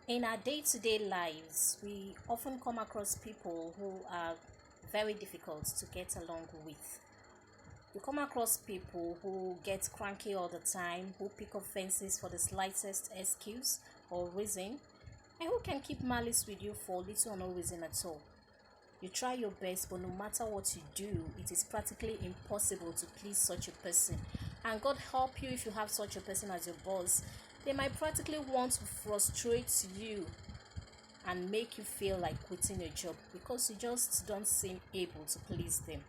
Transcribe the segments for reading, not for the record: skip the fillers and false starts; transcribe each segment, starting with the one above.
In our day to day lives, we often come across people who are very difficult to get along with. You come across people who get cranky all the time, who pick offenses for the slightest excuse or reason, and who can keep malice with you for little or no reason at all. You try your best, but no matter what you do, it is practically impossible to please such a person. And God help you if you have such a person as your boss. They might practically want to frustrate you and make you feel like quitting your job because you just don't seem able to please them.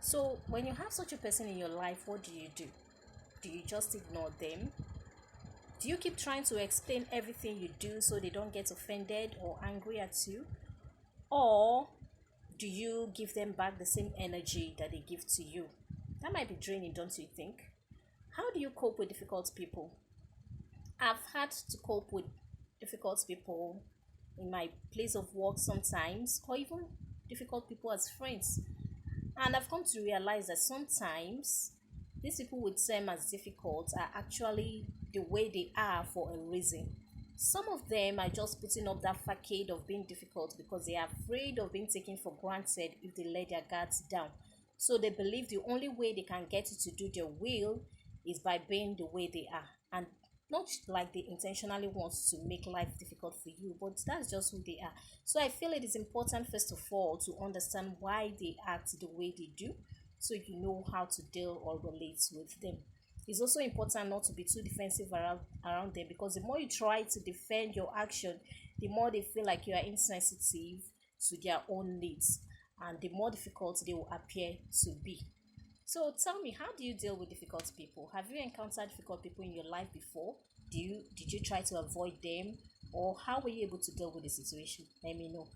So, when you have such a person in your life, what do you do? Do you just ignore them? Do you keep trying to explain everything you do so they don't get offended or angry at you? Or do you give them back the same energy that they give to you? That might be draining, don't you think? How do you cope with difficult people? I've had to cope with difficult people in my place of work sometimes, or even difficult people as friends. And I've come to realize that sometimes these people would seem as difficult are actually the way they are for a reason. Some of them are just putting up that facade of being difficult because they are afraid of being taken for granted if they let their guards down. So they believe the only way they can get you to do their will is by being the way they are. And not like they intentionally want to make life difficult for you, but that's just who they are. So I feel it is important, first of all, to understand why they act the way they do so you know how to deal or relate with them. It's also important not to be too defensive around them because the more you try to defend your action, the more they feel like you are insensitive to their own needs and the more difficult they will appear to be. So tell me, how do you deal with difficult people? Have you encountered difficult people in your life before? Did you try to avoid them, or how were you able to deal with the situation? Let me know.